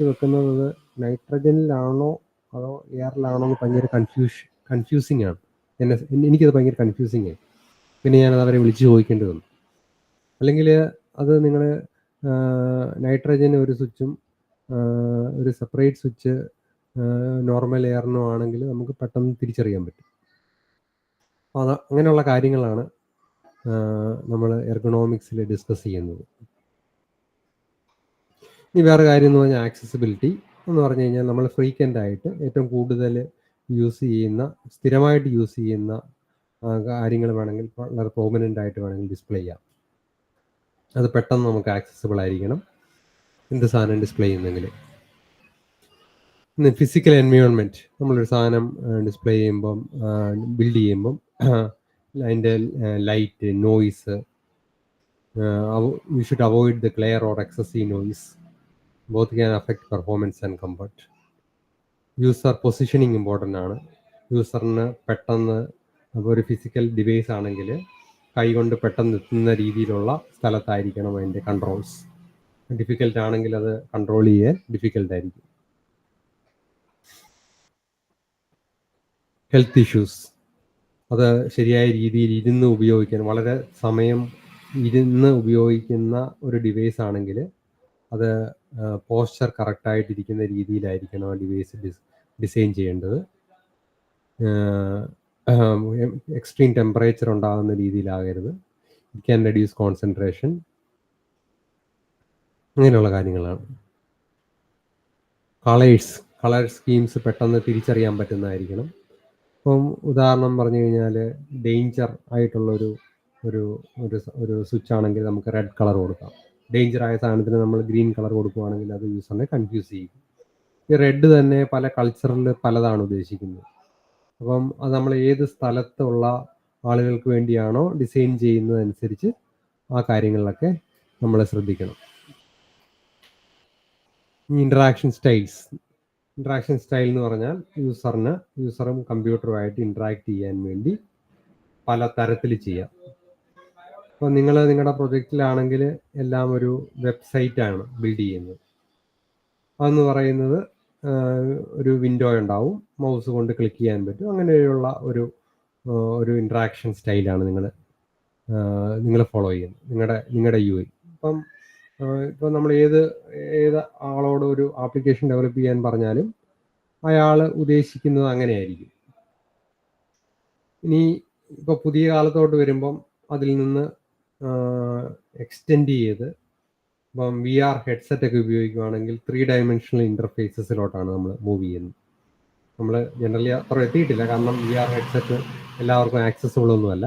വെക്കുന്നത് നൈട്രജനിലാണോ അതോ എയറിലാണോ എന്ന് ഭയങ്കര കൺഫ്യൂസിങ് ആണ്. എനിക്കത് ഭയങ്കര കൺഫ്യൂസിങ് ആയി. പിന്നെ ഞാനത് അവരെ വിളിച്ച് ചോദിക്കേണ്ടി വന്നു. അല്ലെങ്കിൽ അത് നിങ്ങൾ നൈട്രജന് ഒരു സ്വിച്ചും ഒരു സെപ്പറേറ്റ് സ്വിച്ച് നോർമൽ എയറിനും ആണെങ്കിൽ നമുക്ക് പെട്ടെന്ന് തിരിച്ചറിയാൻ പറ്റും. അത് അങ്ങനെയുള്ള കാര്യങ്ങളാണ് നമ്മൾ എർഗണോമിക്സിൽ ഡിസ്കസ് ചെയ്യുന്നത്. ഇനി വേറെ കാര്യം എന്ന് പറഞ്ഞാൽ ആക്സസിബിലിറ്റി എന്ന് പറഞ്ഞു കഴിഞ്ഞാൽ നമ്മൾ ഫ്രീക്വൻ്റ് ആയിട്ട് ഏറ്റവും കൂടുതൽ സ്ഥിരമായിട്ട് യൂസ് ചെയ്യുന്ന കാര്യങ്ങൾ വേണമെങ്കിൽ വളരെ പ്രോമിനൻ്റ് ആയിട്ട് വേണമെങ്കിൽ ഡിസ്പ്ലേ ചെയ്യാം. അത് പെട്ടെന്ന് നമുക്ക് ആക്സസിബിൾ ആയിരിക്കണം എന്ത് സാധനം ഡിസ്പ്ലേ ചെയ്യുന്നെങ്കിൽ. ഫിസിക്കൽ എൻവയോൺമെൻറ്റ് നമ്മളൊരു സാധനം ഡിസ്പ്ലേ ചെയ്യുമ്പം ബിൽഡ് ചെയ്യുമ്പം അതിൻ്റെ light, noise, we should avoid the glare or excessive noise. Both can affect performance and comfort. User positioning important ആണ്. യൂസറിന് പെട്ടെന്ന് അപ്പോൾ ഒരു ഫിസിക്കൽ ഡിവൈസ് ആണെങ്കിൽ കൈകൊണ്ട് പെട്ടെന്ന് എത്തുന്ന രീതിയിലുള്ള സ്ഥലത്തായിരിക്കണം അതിൻ്റെ കൺട്രോൾസ്. ഡിഫിക്കൽട്ട് ആണെങ്കിൽ അത് കൺട്രോൾ ചെയ്യാൻ ഡിഫിക്കൽട്ട് ആയിരിക്കും. ഹെൽത്ത് ഇഷ്യൂസ്, അത് ശരിയായ രീതിയിൽ ഇരുന്ന് ഉപയോഗിക്കാൻ, വളരെ സമയം ഇരുന്ന് ഉപയോഗിക്കുന്ന ഒരു ഡിവൈസ് ആണെങ്കിൽ അത് പോസ്ചർ കറക്റ്റായിട്ടിരിക്കുന്ന രീതിയിലായിരിക്കണം ആ ഡിവൈസ് ഡിസൈൻ ചെയ്യേണ്ടത്. എക്സ്ട്രീം ടെമ്പറേച്ചർ ഉണ്ടാകുന്ന രീതിയിലാകരുത്. It can reduce concentration. അങ്ങനെയുള്ള കാര്യങ്ങളാണ്. കളർ സ്കീംസ് പെട്ടെന്ന് തിരിച്ചറിയാൻ പറ്റുന്നതായിരിക്കണം. ഇപ്പം ഉദാഹരണം പറഞ്ഞു കഴിഞ്ഞാൽ ഡേഞ്ചർ ആയിട്ടുള്ള ഒരു സ്വിച്ച് ആണെങ്കിൽ നമുക്ക് റെഡ് കളർ കൊടുക്കാം. ഡേഞ്ചർ ആയ സാധനത്തിന് നമ്മൾ ഗ്രീൻ കളർ കൊടുക്കുകയാണെങ്കിൽ അത് യൂസറിനെ കൺഫ്യൂസ് ചെയ്യും. ഈ റെഡ് തന്നെ പല കൾച്ചറിൽ പലതാണ് ഉദ്ദേശിക്കുന്നത്. അപ്പം അത് നമ്മൾ ഏത് സ്ഥലത്തുള്ള ആളുകൾക്ക് വേണ്ടിയാണോ ഡിസൈൻ ചെയ്യുന്നതനുസരിച്ച് ആ കാര്യങ്ങളിലൊക്കെ നമ്മൾ ശ്രദ്ധിക്കണം. ഇൻറ്ററാക്ഷൻ സ്റ്റൈൽ എന്ന് പറഞ്ഞാൽ യൂസറും കമ്പ്യൂട്ടറുമായിട്ട് ഇൻറ്ററാക്ട് ചെയ്യാൻ വേണ്ടി പല തരത്തിൽ ചെയ്യാം. അപ്പോൾ നിങ്ങൾ നിങ്ങളുടെ പ്രൊജക്റ്റിലാണെങ്കിൽ എല്ലാം ഒരു വെബ്സൈറ്റാണ് ബിൽഡ് ചെയ്യുന്നത്. അതെന്ന് പറയുന്നത് ഒരു വിൻഡോ ഉണ്ടാവും, മൗസ് കൊണ്ട് ക്ലിക്ക് ചെയ്യാൻ പറ്റും. അങ്ങനെയുള്ള ഒരു ഇൻട്രാക്ഷൻ സ്റ്റൈലാണ് നിങ്ങൾ ഫോളോ ചെയ്യുന്നത്, നിങ്ങളുടെ UI. ഇപ്പം നമ്മൾ ഏത് ആളോട് ഒരു ആപ്ലിക്കേഷൻ ഡെവലപ്പ് ചെയ്യാൻ പറഞ്ഞാലും അയാൾ ഉദ്ദേശിക്കുന്നത് അങ്ങനെയായിരിക്കും. ഇനി ഇപ്പോൾ പുതിയ കാലത്തോട്ട് വരുമ്പം അതിൽ നിന്ന് എക്സ്റ്റെൻഡ് ചെയ്ത് ഇപ്പം VR ഹെഡ്സെറ്റ് ഒക്കെ ഉപയോഗിക്കുകയാണെങ്കിൽ 3 ഡയമെൻഷണൽ ഇൻ്റർഫേസസിലോട്ടാണ് നമ്മൾ മൂവ് ചെയ്യുന്നത്. നമ്മൾ ജനറലി അത്ര എത്തിയിട്ടില്ല, കാരണം VR ഹെഡ്സെറ്റ് എല്ലാവർക്കും ആക്സസിബിൾ ഒന്നുമല്ല.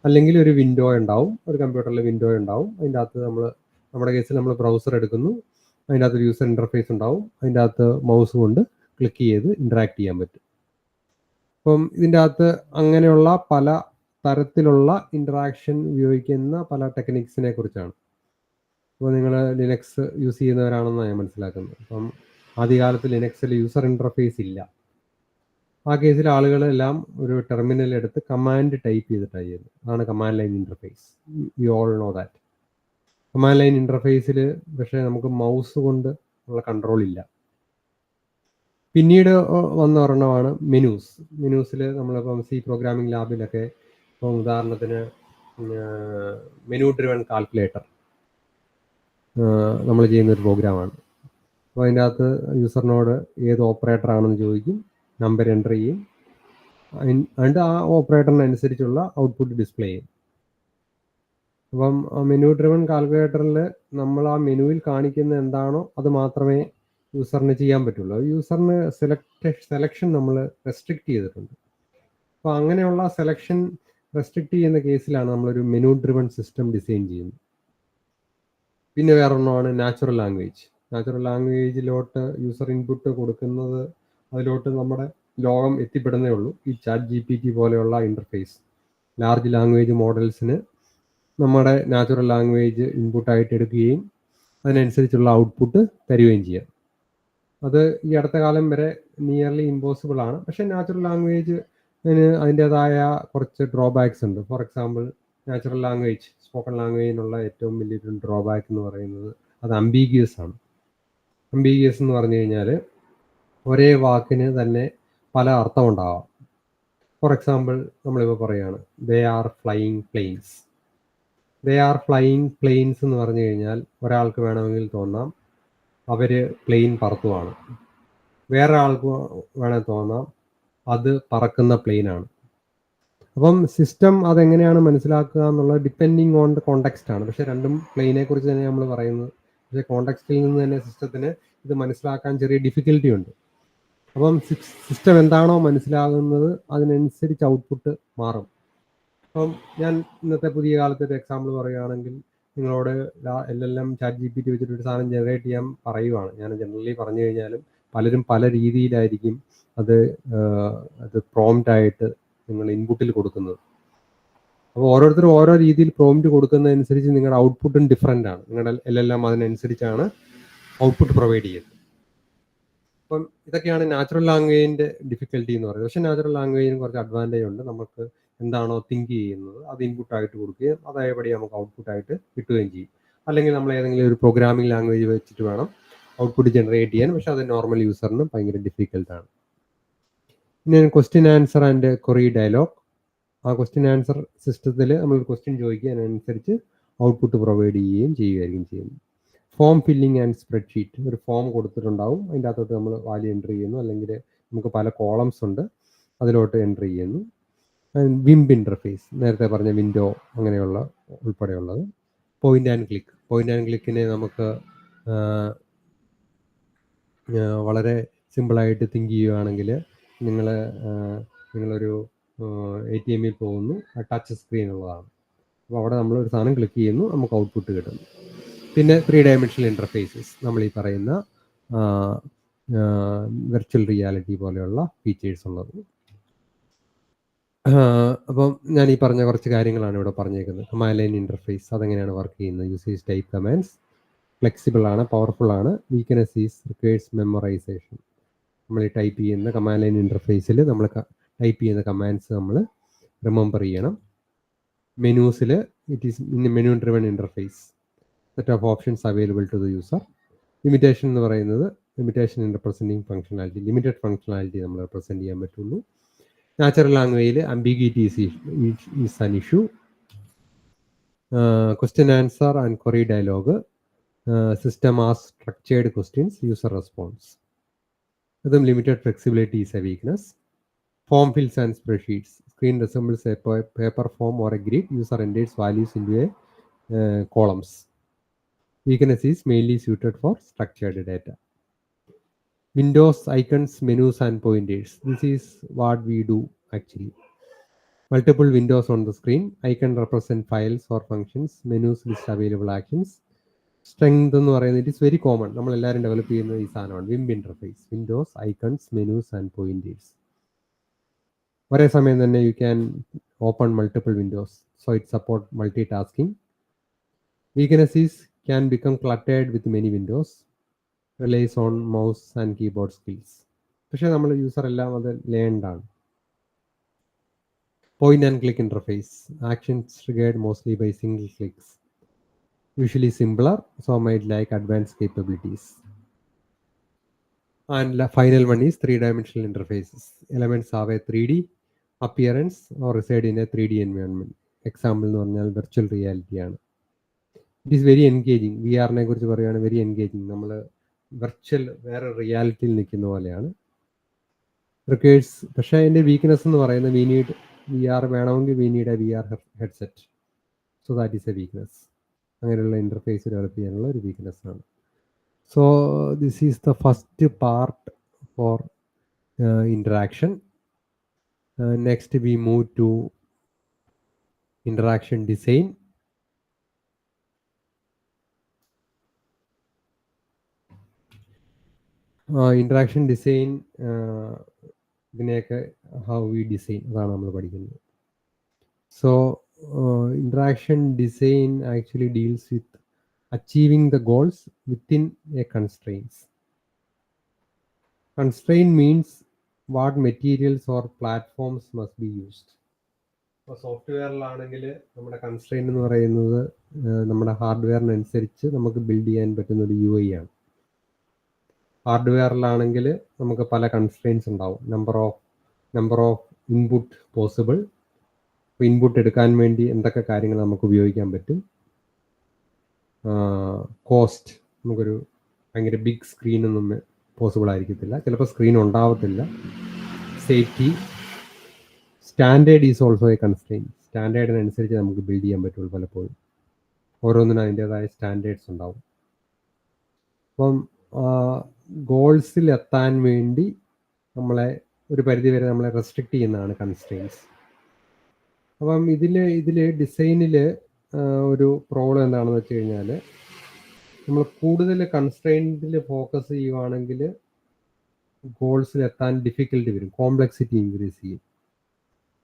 അല്ലെങ്കിൽ ഒരു വിൻഡോ ഉണ്ടാവും, ഒരു കമ്പ്യൂട്ടറിൽ വിൻഡോ ഉണ്ടാവും. അതിൻ്റെ അകത്ത് നമ്മുടെ കേസിൽ നമ്മൾ ബ്രൗസർ എടുക്കുന്നു, അതിൻ്റെ അകത്ത് യൂസർ ഇൻ്റർഫേസ് ഉണ്ടാവും. അതിൻ്റെ അകത്ത് മൗസ് കൊണ്ട് ക്ലിക്ക് ചെയ്ത് ഇൻറ്ററാക്ട് ചെയ്യാൻ പറ്റും. അപ്പം ഇതിൻ്റെ അകത്ത് അങ്ങനെയുള്ള പല തരത്തിലുള്ള ഇൻറ്ററാക്ഷൻ ഉപയോഗിക്കുന്ന പല ടെക്നിക്സിനെ കുറിച്ചാണ്. അപ്പോൾ നിങ്ങൾ ലിനക്സ് യൂസ് ചെയ്യുന്നവരാണെന്നാണ് ഞാൻ മനസ്സിലാക്കുന്നത്. അപ്പം ആദ്യകാലത്ത് ലിനക്സിൽ യൂസർ ഇൻ്റർഫേസ് ഇല്ല. ആ കേസിൽ ആളുകളെല്ലാം ഒരു ടെർമിനൽ എടുത്ത് കമാൻഡ് ടൈപ്പ് ചെയ്തിട്ടാണ് ചെയ്യുന്നത്. അതാണ് command line interface. You all know that. Command line ഇൻ്റർഫേസിൽ പക്ഷേ നമുക്ക് മൗസ് കൊണ്ട് ഉള്ള കൺട്രോൾ ഇല്ല. പിന്നീട് വന്ന ഒരെണ്ണമാണ് മെനൂസിൽ നമ്മളിപ്പം C പ്രോഗ്രാമിംഗ് ലാബിലൊക്കെ ഇപ്പം ഉദാഹരണത്തിന് മെനു ഡ്രിവൺ കാൽക്കുലേറ്റർ നമ്മൾ ചെയ്യുന്നൊരു പ്രോഗ്രാമാണ്. അപ്പോൾ അതിൻ്റെ അകത്ത് യൂസറിനോട് ഏത് ഓപ്പറേറ്റർ ആണെന്ന് ചോദിക്കും, നമ്പർ എൻ്റർ ചെയ്യും, എന്നിട്ട് ആ ഓപ്പറേറ്ററിനനുസരിച്ചുള്ള ഔട്ട്പുട്ട് ഡിസ്പ്ലേ ചെയ്യും. അപ്പം മെനു ഡ്രിവൺ കാൽക്കുലേറ്ററിൽ നമ്മൾ ആ മെനുവിൽ കാണിക്കുന്ന എന്താണോ അത് മാത്രമേ യൂസറിന് ചെയ്യാൻ പറ്റുള്ളൂ. യൂസറിന് സെലക്ഷൻ നമ്മൾ റെസ്ട്രിക്റ്റ് ചെയ്തിട്ടുണ്ട്. അപ്പോൾ അങ്ങനെയുള്ള സെലക്ഷൻ റെസ്ട്രിക്റ്റ് ചെയ്യുന്ന കേസിലാണ് നമ്മളൊരു മെനു ഡ്രിവൺ സിസ്റ്റം ഡിസൈൻ ചെയ്യുന്നത്. പിന്നെ വേറൊരെണ്ണമാണ് നാച്ചുറൽ ലാംഗ്വേജിലോട്ട് യൂസർ ഇൻപുട്ട് കൊടുക്കുന്നത്. അതിലോട്ട് നമ്മുടെ ലോകം എത്തിപ്പെടുന്നേ ഉള്ളൂ. ഈ ChatGPT പോലെയുള്ള ഇൻ്റർഫേസ് ലാർജ് ലാംഗ്വേജ് മോഡൽസിന് നമ്മുടെ നാച്ചുറൽ ലാംഗ്വേജ് ഇൻപുട്ടായിട്ട് എടുക്കുകയും അതിനനുസരിച്ചുള്ള ഔട്ട്പുട്ട് തരികയും ചെയ്യാം. അത് ഈ അടുത്ത കാലം വരെ നിയർലി ഇമ്പോസിബിൾ ആണ്. പക്ഷേ നാച്ചുറൽ ലാംഗ്വേജ് അതിൻ്റേതായ കുറച്ച് ഡ്രോബാക്സ് ഉണ്ട്. For example, natural language spoken ലാംഗ്വേജിനുള്ള ഏറ്റവും വലിയൊരു ഡ്രോബാക്ക് എന്ന് പറയുന്നത് അത് അംബീഗിയസ് ആണ്. അംബീഗിയസ് എന്ന് പറഞ്ഞു കഴിഞ്ഞാൽ ഒരേ വാക്കിന് തന്നെ പല അർത്ഥം ഉണ്ടാവാം. ഫോർ എക്സാമ്പിൾ, നമ്മളിപ്പോൾ പറയുകയാണ് ദേ ആർ ഫ്ലൈയിങ് പ്ലെയിൻസ് എന്ന് പറഞ്ഞു കഴിഞ്ഞാൽ ഒരാൾക്ക് വേണമെങ്കിൽ തോന്നാം അവർ പ്ലെയിൻ പറത്തുവാണ്. വേറെ ആൾക്ക് വേണമെങ്കിൽ തോന്നാം അത് പറക്കുന്ന പ്ലെയിനാണ്. അപ്പം സിസ്റ്റം അതെങ്ങനെയാണ് മനസ്സിലാക്കുക എന്നുള്ളത് ഡിപ്പെൻഡിങ് ഓൺ ദ കോണ്ടെക്സ്റ്റ് ആണ്. പക്ഷേ രണ്ടും പ്ലെയിനെ കുറിച്ച് തന്നെ നമ്മൾ പറയുന്നത്. പക്ഷേ കോണ്ടെക്സ്റ്റിൽ നിന്ന് തന്നെ സിസ്റ്റത്തിന് ഇത് മനസ്സിലാക്കാൻ ചെറിയ ഡിഫിക്കൽറ്റി ഉണ്ട്. അപ്പം സിസ്റ്റം എന്താണോ മനസ്സിലാകുന്നത് അതിനനുസരിച്ച് ഔട്ട്പുട്ട് മാറും. അപ്പം ഞാൻ ഇന്നത്തെ പുതിയ കാലത്തെ ഒരു എക്സാമ്പിൾ പറയുകയാണെങ്കിൽ, നിങ്ങളോട് LLM ChatGPT വെച്ചിട്ട് ഒരു സാധനം ജനറേറ്റ് ചെയ്യാൻ പറയുവാണ്. ഞാൻ ജനറലി പറഞ്ഞു കഴിഞ്ഞാലും പലരും പല രീതിയിലായിരിക്കും അത് പ്രോംപ്റ്റായിട്ട് നിങ്ങൾ ഇൻപുട്ടിൽ കൊടുക്കുന്നത്. അപ്പോൾ ഓരോരുത്തരും ഓരോ രീതിയിൽ പ്രോംപ്റ്റ് കൊടുക്കുന്നതനുസരിച്ച് നിങ്ങളുടെ ഔട്ട്പുട്ടും ഡിഫറെൻ്റ് ആണ്. നിങ്ങളുടെ LLM അതിനനുസരിച്ചാണ് ഔട്ട്പുട്ട് പ്രൊവൈഡ് ചെയ്യുന്നത്. അപ്പം ഇതൊക്കെയാണ് നാച്ചുറൽ ലാംഗ്വേജിൻ്റെ ഡിഫിക്കൽറ്റി എന്ന് പറയുന്നത്. പക്ഷേ നാച്ചുറൽ ലാംഗ്വേജിന് കുറച്ച് അഡ്വാൻറ്റേജ് ഉണ്ട്. നമുക്ക് എന്താണോ തിങ്ക് ചെയ്യുന്നത് അത് ഇൻപുട്ടായിട്ട് കൊടുക്കുകയും അതേപടി നമുക്ക് ഔട്ട്പുട്ടായിട്ട് കിട്ടുകയും ചെയ്യും. അല്ലെങ്കിൽ നമ്മൾ ഏതെങ്കിലും ഒരു പ്രോഗ്രാമിംഗ് ലാംഗ്വേജ് വെച്ചിട്ട് വേണം ഔട്ട്പുട്ട് ജനറേറ്റ് ചെയ്യാൻ, പക്ഷെ അത് നോർമൽ യൂസറിന് ഭയങ്കര ഡിഫിക്കൽട്ടാണ്. പിന്നെ question answer and query dialogue. ആ ക്വസ്റ്റ്യൻ ആൻസർ സിസ്റ്റത്തിൽ നമ്മൾ ക്വസ്റ്റ്യൻ ചോദിക്കുക, അതിനനുസരിച്ച് ഔട്ട്പുട്ട് പ്രൊവൈഡ് ചെയ്യുകയായിരിക്കും ചെയ്യുന്നത്. Form filling and spreadsheet. ഒരു ഫോം കൊടുത്തിട്ടുണ്ടാവും, അതിൻ്റെ അകത്തോട്ട് നമ്മൾ വാല്യൂ എൻ്റർ ചെയ്യുന്നു, അല്ലെങ്കിൽ നമുക്ക് പല കോളംസ് ഉണ്ട് അതിലോട്ട് എൻ്റർ ചെയ്യുന്നു. വിംബ് ഇൻ്റർഫേസ്, നേരത്തെ പറഞ്ഞ വിൻഡോ അങ്ങനെയുള്ള ഉൾപ്പെടെയുള്ളത്. Point and click. Point and ക്ലിക്കിനെ നമുക്ക് വളരെ സിമ്പിളായിട്ട് തിങ്ക് ചെയ്യുകയാണെങ്കിൽ നിങ്ങളൊരു ATM പോകുന്നു, ടച്ച് സ്ക്രീൻ ഉള്ളതാണ്. അപ്പോൾ അവിടെ നമ്മളൊരു സാധനം ക്ലിക്ക് ചെയ്യുന്നു, നമുക്ക് ഔട്ട്പുട്ട് കിട്ടുന്നു. പിന്നെ 3 ഡയമെൻഷണൽ ഇൻ്റർഫേസസ്, നമ്മൾ ഈ പറയുന്ന വെർച്വൽ റിയാലിറ്റി പോലെയുള്ള ഫീച്ചേഴ്സ് ഉള്ളത്. അപ്പം ഞാൻ ഈ പറഞ്ഞ കുറച്ച് കാര്യങ്ങളാണ് ഇവിടെ പറഞ്ഞേക്കുന്നത്. കമാൻഡ് ലൈൻ ഇൻ്റർഫേസ് അതെങ്ങനെയാണ് വർക്ക് ചെയ്യുന്നത്. യൂസേജ് ടൈപ്പ് കമാൻഡ്സ് ഫ്ലെക്സിബിൾ ആണ്, പവർഫുൾ ആണ്. Weakness is requires memorisation. നമ്മൾ ഈ ടൈപ്പ് ചെയ്യുന്ന കമാൻഡ് ലൈൻ ഇൻ്റർഫേസിൽ നമ്മൾ ടൈപ്പ് ചെയ്യുന്ന കമാൻഡ്സ് നമ്മൾ റിമെമ്പർ ചെയ്യണം. മെനൂസിൽ it is menu driven interface, set of options available to the user. Limitation എന്ന് പറയുന്നത് limitation in representing functionality, limited functionality നമ്മൾ റെപ്രസെൻറ്റ് ചെയ്യാൻ പറ്റുള്ളൂ. നാച്ചുറൽ ലാംഗ്വേജിൽ ambiguity is an issue. Question answer and query dialogue. System asks structured questions, user response. Limited flexibility is a weakness. Form fills and spreadsheets. Screen resembles a paper form or a grid. User enters values into a columns. Weakness is mainly suited for structured data. Windows, icons, menus and pointers. This is what we do actually. Multiple windows on the screen. Icon represent files or functions. Menus list available actions. Strength എന്ന് പറയുന്നത് it is very common, നമ്മളെല്ലാവരും ഡെവലപ്പ് ചെയ്യുന്ന ഈ സാധനമാണ് വിംബ് interface. Windows, icons, menus and pointers. ഒരേ സമയം തന്നെ you can open multiple windows, so it support multitasking. Weakness is can become cluttered with many windows. Relies on mouse and keyboard skills. പക്ഷേ നമ്മൾ യൂസർ എല്ലാം അത് learned ആണ്. Point and click interface. Actions triggered mostly by single clicks. Usually simpler, so might like advanced capabilities. And the final one is 3 dimensional interfaces. Elements have a 3D appearance or reside in a 3D environment. Example എന്ന് പറഞ്ഞാൽ virtual reality ആണ്. It is very engaging. VR കുറിച്ച് പറയുകയാണെങ്കിൽ very engaging. നമ്മൾ virtual വേറെ റിയാലിറ്റിയിൽ നിൽക്കുന്ന പോലെയാണ്. Requires, പക്ഷേ അതിൻ്റെ വീക്ക്നെസ് എന്ന് പറയുന്നത് VR വേണമെങ്കിൽ we need a VR headset. So that is a weakness. അങ്ങനെയുള്ള ഇൻ്റർഫേസ് ഡെവലപ്പ് ചെയ്യാനുള്ള ഒരു വീക്ക്നെസ് ആണ്. So this is the first part for interaction. Next we move to interaction design. Interaction design ഇതിനെയൊക്കെ how we design അതാണ് നമ്മൾ പഠിക്കുന്നത്. So interaction design actually deals with achieving the goals within a constraints. Constraint means what materials or platforms must be used. ഇപ്പോൾ സോഫ്റ്റ്വെയറിലാണെങ്കിൽ നമ്മുടെ constrain എന്ന് പറയുന്നത് നമ്മുടെ ഹാർഡ്വെയറിനനുസരിച്ച് നമുക്ക് ബിൽഡ് ചെയ്യാൻ പറ്റുന്ന ഒരു UI ആണ്. ഹാർഡ്വെയറിലാണെങ്കിൽ നമുക്ക് പല കൺസ്ട്രെയിൻസ് ഉണ്ടാവും. Number of input possible. Input എടുക്കാൻ വേണ്ടി എന്തൊക്കെ കാര്യങ്ങൾ നമുക്ക് ഉപയോഗിക്കാൻ പറ്റും. കോസ്റ്റ്, നമുക്കൊരു ഭയങ്കര ബിഗ് സ്ക്രീനൊന്നും പോസിബിൾ ആയിരിക്കത്തില്ല, ചിലപ്പോൾ സ്ക്രീൻ ഉണ്ടാവത്തില്ല. Safety, standard is also a constraint. സ്റ്റാൻഡേർഡിനനുസരിച്ച് നമുക്ക് ബിൽഡ് ചെയ്യാൻ പറ്റുള്ളൂ. പലപ്പോഴും ഓരോന്നിനും അതിൻ്റേതായ സ്റ്റാൻഡേർഡ്സ് ഉണ്ടാവും. അപ്പം ഗോൾസിൽ എത്താൻ വേണ്ടി നമ്മളെ ഒരു പരിധിവരെ നമ്മളെ റെസ്ട്രിക്റ്റ് ചെയ്യുന്നതാണ് കൺസ്ട്രെയിൻസ്. അപ്പം ഇതിൽ ഡിസൈനിൽ ഒരു പ്രോബ്ലം എന്താണെന്ന് വെച്ച് കഴിഞ്ഞാൽ, നമ്മൾ കൂടുതൽ കൺസ്ട്രെയിൻറ്റിൽ ഫോക്കസ് ചെയ്യുവാണെങ്കിൽ ഗോൾസിൽ എത്താൻ ഡിഫിക്കൽട്ടി വരും, കോംപ്ലക്സിറ്റി ഇൻക്രീസ് ചെയ്യും.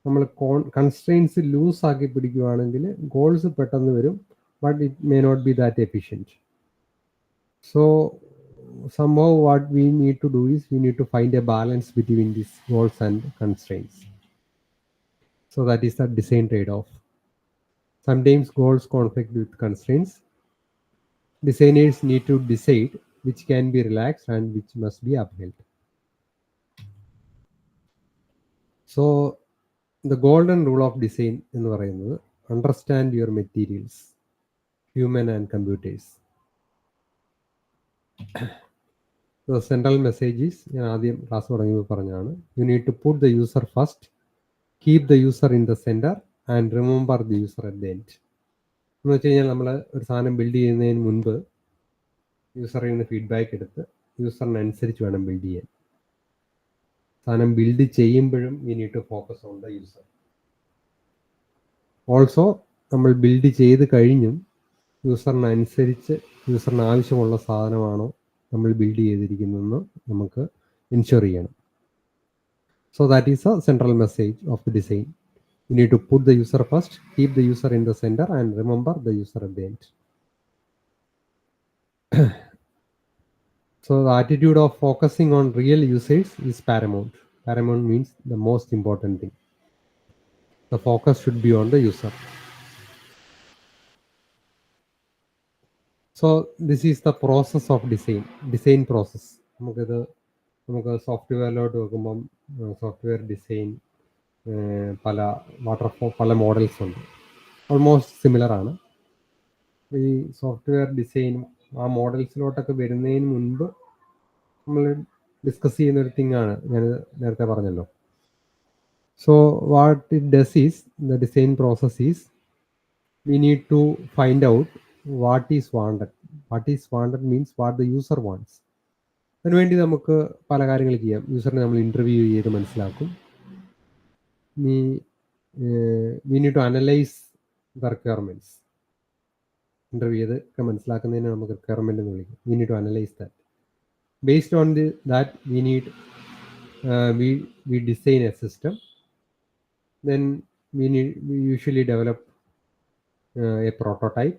നമ്മൾ കൺസ്ട്രെയിൻസ് ലൂസ് ആക്കി പിടിക്കുകയാണെങ്കിൽ ഗോൾസ് പെട്ടെന്ന് വരും, but it may not be that efficient. So somehow what we need to do is we need to find a balance between these goals and constraints. So that is the design trade-off. Sometimes goals conflict with constraints. Designers need to decide which can be relaxed and which must be upheld. So the golden rule of design എന്ന് പറയുന്നത് understand your materials, human and computers. The central message is, ഞാൻ ആദ്യം class തുടങ്ങിയപ്പോൾ പറഞ്ഞാണ്, you need to put the user first, keep the user in the center and remember the user at the end. എന്ന് വെച്ച് കഴിഞ്ഞാൽ നമ്മൾ ഒരു സാധനം ബിൽഡ് ചെയ്യുന്നതിന് മുൻപ് യൂസറിൽ നിന്ന് ഫീഡ്ബാക്ക് എടുത്ത് യൂസറിനനുസരിച്ച് വേണം ബിൽഡ് ചെയ്യാൻ. സാധനം ബിൽഡ് ചെയ്യുമ്പോഴും we need to focus on the user. Also നമ്മൾ ബിൽഡ് ചെയ്ത് കഴിഞ്ഞും യൂസറിനനുസരിച്ച് യൂസറിന് ആവശ്യമുള്ള സാധനമാണോ നമ്മൾ ബിൽഡ് ചെയ്തിരിക്കുന്നതെന്ന് നമുക്ക് എൻഷുർ ചെയ്യണം. So that is A central message of the design. You need to put the user first, keep the user in the center and remember the user at the end. So the attitude of focusing on real usage is paramount. Paramount means the most important thing. The focus should be on the user. So this is the process of design process. നമുക്ക് സോഫ്റ്റ്വെയറിലോട്ട് നോക്കുമ്പം software design പല models ഉണ്ട്. Almost similar ആണ്. ഈ software design ആ മോഡൽസിലോട്ടൊക്കെ വരുന്നതിന് മുൻപ് നമ്മൾ ഡിസ്കസ് ചെയ്യുന്ന ഒരു തിങ്ങാണ് ഞാൻ നേരത്തെ പറഞ്ഞല്ലോ. So what it does is the design process is we need to find out what is wanted. What is wanted means what the user wants. അതിനുവേണ്ടി നമുക്ക് പല കാര്യങ്ങൾ ചെയ്യാം. യൂസറിനെ നമ്മൾ ഇൻ്റർവ്യൂ ചെയ്ത് മനസ്സിലാക്കും. We need to analyse the requirements. Interview ചെയ്ത് മനസ്സിലാക്കുന്നതിന് നമുക്ക് റിക്വയർമെൻ്റ് എന്ന് വിളിക്കും. We need to analyse that. Based on that, we design a system. Then we usually develop a prototype.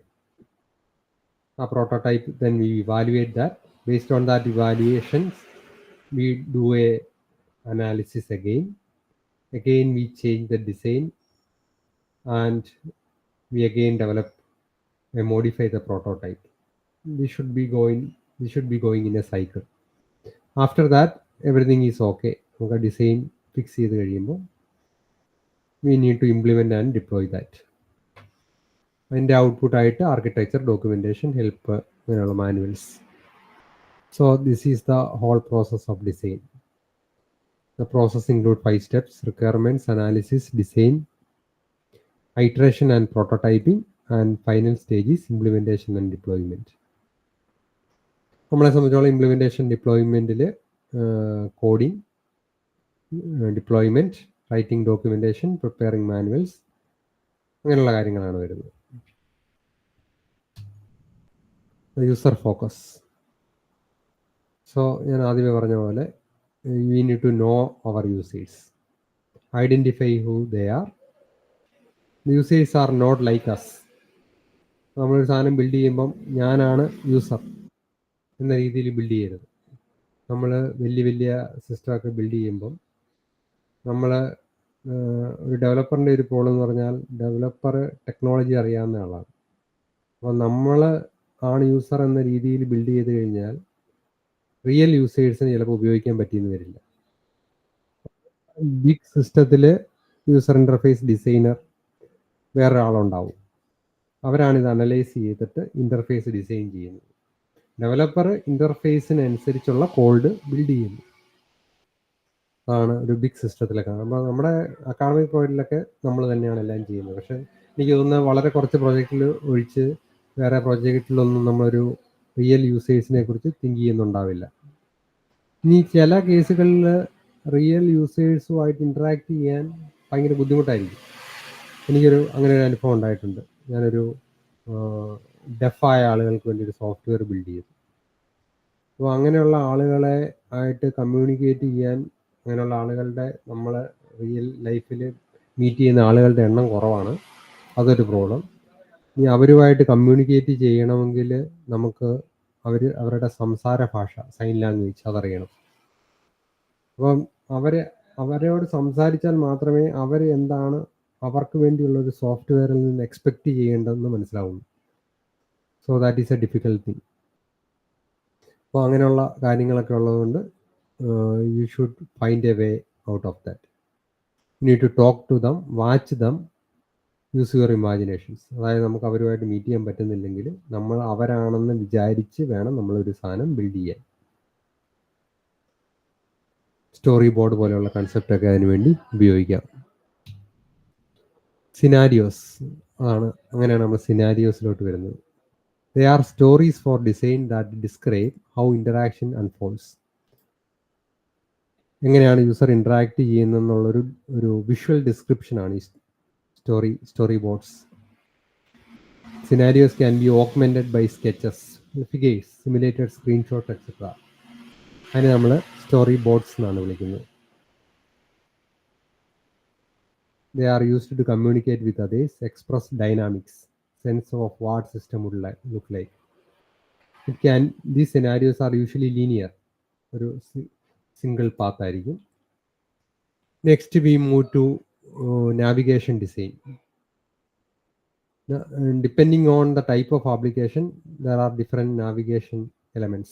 A prototype, then we evaluate that. Based on that evaluations, we do a analysis again. Again, we change the design, and we again develop and modify the prototype. We should be going in a cycle. After that, everything is okay. നമുക്ക് design fix ചെയ്ത് കഴിയുമ്പോൾ we need to implement and deploy that. അതിൻ്റെ ഔട്ട്പുട്ടായിട്ട് architecture, documentation, help, അങ്ങനെയുള്ള manuals. So this is the whole process of design. The process include 5 steps: requirements, analysis, design, iteration and prototyping, and final stage is implementation and deployment. നമ്മളെ സംബന്ധിച്ചോളം implementation, ഡിപ്ലോയ്മെൻറ്റിൽ coding, deployment, writing documentation, preparing manuals, അങ്ങനെയുള്ള കാര്യങ്ങളാണ് വരുന്നത്. User focus. So ഞാൻ ആദ്യമേ പറഞ്ഞ പോലെ we need to know our users, identify who they are. Users are not like us. നമ്മളൊരു സാധനം ബിൽഡ് ചെയ്യുമ്പം ഞാനാണ് യൂസർ എന്ന രീതിയിൽ ബിൽഡ് ചെയ്യരുത്. നമ്മൾ വലിയ സിസ്റ്റമൊക്കെ ബിൽഡ് ചെയ്യുമ്പം നമ്മൾ ഒരു ഡെവലപ്പറിൻ്റെ ഒരു പ്രോബ്ലം എന്ന് പറഞ്ഞാൽ ഡെവലപ്പർ ടെക്നോളജി അറിയാവുന്ന ആളാണ്. അപ്പോൾ നമ്മൾ ആണ് യൂസർ എന്ന രീതിയിൽ ബിൽഡ് ചെയ്ത് കഴിഞ്ഞാൽ റിയൽ യൂസേഴ്സിന് ചിലപ്പോൾ ഉപയോഗിക്കാൻ പറ്റിയെന്ന് വരില്ല. ബിഗ് സിസ്റ്റത്തിൽ യൂസർ ഇൻ്റർഫേസ് ഡിസൈനർ വേറൊരാളുണ്ടാവും. അവരാണിത് അനലൈസ് ചെയ്തിട്ട് ഇൻ്റർഫേസ് ഡിസൈൻ ചെയ്യുന്നത്. ഡെവലപ്പർ ഇൻ്റർഫേസിനനുസരിച്ചുള്ള കോഡ് ബിൽഡ് ചെയ്യുന്നു. അതാണ് ഒരു ബിഗ് സിസ്റ്റത്തിലൊക്കെ. അപ്പോൾ നമ്മുടെ അക്കാഡമിക് പ്രോജക്റ്റിലൊക്കെ നമ്മൾ തന്നെയാണ് എല്ലാം ചെയ്യുന്നത്. പക്ഷേ എനിക്ക് തോന്നുന്നത് വളരെ കുറച്ച് പ്രോജക്റ്റിൽ ഒഴിച്ച് വേറെ പ്രോജക്റ്റിലൊന്നും നമ്മളൊരു റിയൽ യൂസേഴ്സിനെ കുറിച്ച് തിങ്ക് ചെയ്യുന്നുണ്ടാവില്ല. ഇനി ചില കേസുകളിൽ റിയൽ യൂസേഴ്സുമായിട്ട് ഇൻട്രാക്ട് ചെയ്യാൻ ഭയങ്കര ബുദ്ധിമുട്ടായിരിക്കും. അങ്ങനെ ഒരു അനുഭവം ഉണ്ടായിട്ടുണ്ട്. ഞാനൊരു ഡെഫായ ആളുകൾക്ക് വേണ്ടി ഒരു സോഫ്റ്റ്വെയർ ബിൽഡ് ചെയ്തു. അപ്പോൾ അങ്ങനെയുള്ള ആളുകളെ ആയിട്ട് കമ്മ്യൂണിക്കേറ്റ് ചെയ്യാൻ, അങ്ങനെയുള്ള ആളുകളുടെ നമ്മൾ റിയൽ ലൈഫിൽ മീറ്റ് ചെയ്യുന്ന ആളുകളുടെ എണ്ണം കുറവാണ്. അതൊരു പ്രോബ്ലം. ഇനി അവരുമായിട്ട് കമ്മ്യൂണിക്കേറ്റ് ചെയ്യണമെങ്കിൽ നമുക്ക് അവരുടെ സംസാര ഭാഷ, സൈൻ ലാംഗ്വേജ്, അതറിയണം. അപ്പം അവരോട് സംസാരിച്ചാൽ മാത്രമേ അവർ എന്താണ് അവർക്ക് വേണ്ടിയുള്ള ഒരു സോഫ്റ്റ്വെയറിൽ നിന്ന് എക്സ്പെക്ട് ചെയ്യേണ്ടതെന്ന് മനസ്സിലാവുന്നു. So that is a difficult thing. അപ്പോൾ അങ്ങനെയുള്ള കാര്യങ്ങളൊക്കെ ഉള്ളതുകൊണ്ട് you should find a way out of that. You need to talk to them, watch them, use your imaginations. അതായത് നമുക്ക് അവരുമായിട്ട് മീറ്റ് ചെയ്യാൻ പറ്റുന്നില്ലെങ്കിൽ നമ്മൾ അവരാണെന്ന് വിചാരിച്ച് വേണം നമ്മളൊരു സാധനം ബിൽഡ് ചെയ്യാൻ. സ്റ്റോറി ബോർഡ് പോലെയുള്ള കൺസെപ്റ്റൊക്കെ അതിനു വേണ്ടി ഉപയോഗിക്കാം. സിനാരിയോസ് ആണ്, അങ്ങനെയാണ് നമ്മൾ സിനാരിയോസിലോട്ട് വരുന്നത്. They are stories for design that describe how interaction unfolds. എങ്ങനെയാണ് യൂസർ ഇന്ററാക്ട് ചെയ്യുന്നതെന്നുള്ളൊരു വിഷ്വൽ ഡിസ്ക്രിപ്ഷനാണ് ഈ storyboards. Scenarios can be augmented by sketches, figures, simulated screenshot et cetera. അതിന് നമ്മൾ സ്റ്റോറി ബോർഡ്സ് എന്നാണ് വിളിക്കുന്നത്. They are used to communicate with others, express dynamics, sense of what system would look like. These scenarios are usually linear, ഒരു single path ആയിരിക്കും. Next we move to navigation design. Depending on the type of application, there are different navigation elements.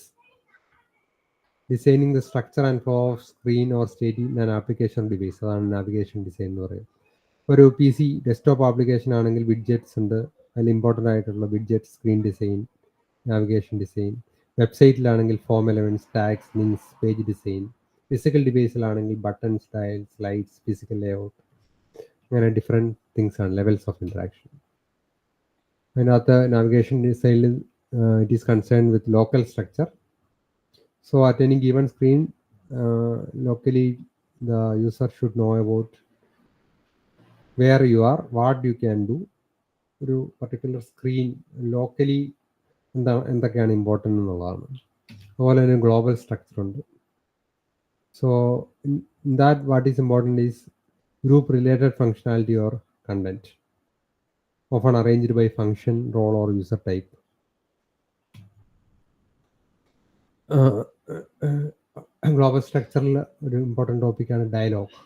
Designing the structure and flow of screen or state in an application device, അതാണ് navigation design എന്ന് പറയുന്നത്. ഒരു PC desktop application ആണെങ്കിൽ widgets ഉണ്ട്, അതിൽ important ആയിട്ടുള്ള widget, screen design, navigation design. വെബ്സൈറ്റിലാണെങ്കിൽ form elements, tags, links, page design. Physical ഡിവൈസിലാണെങ്കിൽ button, style, slides, physical layout. അങ്ങനെ ഡിഫറെൻറ്റ് തിങ്സ് ആണ്, ലെവൽസ് ഓഫ് ഇൻട്രാക്ഷൻ. അതിനകത്ത് നാവിഗേഷൻ ഡിസൈനിൽ it is concern with local structure. So at any given screen locally the user should know about where you are, what you can do. ഒരു particular screen locally എന്തൊക്കെയാണ് important എന്നുള്ളതാണ്. അതുപോലെ തന്നെ global structure ഉണ്ട്. So in that what is important is group related functionality or content, often arranged by function, role or user type. Global സ്ട്രക്ചറിൽ ഒരു important ടോപ്പിക്കാണ് dialogue.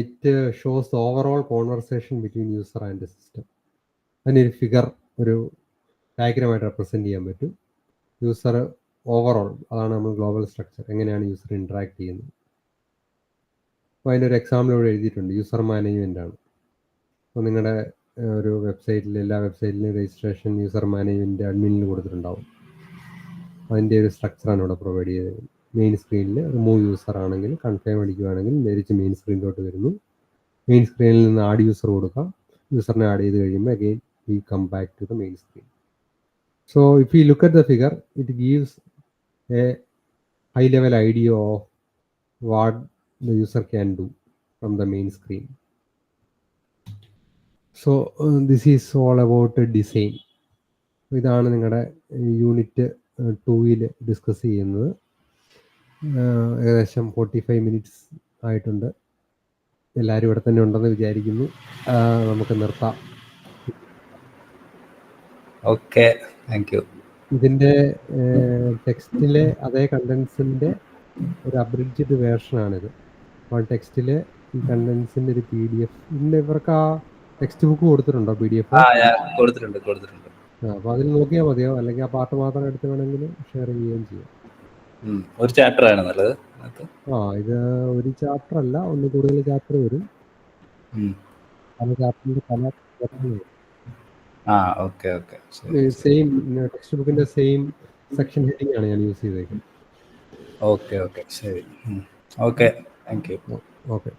It shows the overall conversation between user and the system. അതിനൊരു figure, ഒരു ഡയഗ്രമായിട്ട് represent ചെയ്യാൻ പറ്റും. User overall, അതാണ് നമ്മൾ ഗ്ലോബൽ സ്ട്രക്ചർ, എങ്ങനെയാണ് യൂസർ ഇൻട്രാക്ട് ചെയ്യുന്നത്. അപ്പോൾ അതിൻ്റെ ഒരു എക്സാമ്പിൾ ഇവിടെ എഴുതിയിട്ടുണ്ട്. യൂസർ മാനേജ്മെൻ്റ് ആണ്. അപ്പോൾ നിങ്ങളുടെ ഒരു വെബ്സൈറ്റിൽ, എല്ലാ വെബ്സൈറ്റിലും രജിസ്ട്രേഷൻ യൂസർ മാനേജ്മെൻറ്റ് അഡ്മിനിൽ കൊടുത്തിട്ടുണ്ടാവും. അതിൻ്റെ ഒരു സ്ട്രക്ചറാണ് ഇവിടെ പ്രൊവൈഡ് ചെയ്തത്. മെയിൻ സ്ക്രീനിൽ റിമൂവ് യൂസർ ആണെങ്കിൽ, കൺഫേം അടിക്കുകയാണെങ്കിൽ തിരിച്ച് മെയിൻ സ്ക്രീനിലോട്ട് വരുന്നു. മെയിൻ സ്ക്രീനിൽ നിന്ന് ആഡ് യൂസർ കൊടുക്കാം. യൂസറിനെ ആഡ് ചെയ്ത് കഴിയുമ്പോൾ again we come back to the main screen. So if you look at the figure, it gives a high level idea of what the user can do from the main screen. So this is all about design. ഇതാണ് നിങ്ങളുടെ unit 2 discuss ചെയ്യുന്നത്. ഏകദേശം 45 minutes ആയിട്ടുണ്ട്. എല്ലാവരും ഇവിടെ തന്നെ ഉണ്ടെന്ന് വിചാരിക്കുന്നു. നമുക്ക് നിർത്താം. Okay, thank you. ഇതിൻ്റെ ടെക്സ്റ്റിലെ അതേ കണ്ടൻസിൻ്റെ ഒരു അബ്രിഡ്ജ്ഡ് വേർഷനാണിത്. അപ്പോൾ ടെക്സ്റ്റിലെ ഈ കണ്ടൻസിൻ്റെ ഒരു PDF. ഇതിൻ്റെ ഇവർക്ക് ആ ടെക്സ്റ്റ് ബുക്ക് കൊടുത്തിട്ടുണ്ടോ? PDF കൊടുത്തിട്ടുണ്ട്. അപ്പോൾ അതിൽ നോക്കിയാൽ മതിയോ? അല്ലെങ്കിൽ ആ പാർട്ട് മാത്രം എടുത്ത് വേണമെങ്കിൽ ഷെയർ ചെയ്യുകയും ചെയ്യാം. ഒരു ചാപ്റ്റർ ആണ് നല്ലത്. ഇത് ഒരു ചാപ്റ്റർ അല്ല, ഒന്ന് കൂടുതൽ ചാപ്റ്റർ വരും. പല ചാപ്റ്ററിന്റെ പല സെയിം ടെക്സ്റ്റ് ബുക്കിന്റെ സെയിം സെക്ഷൻ ഹെഡിങ് ആണ് ഞാൻ യൂസ് ചെയ്തേക്കുന്നത്. ഓക്കെ, ശരി. Okay, thank you. ഓക്കെ.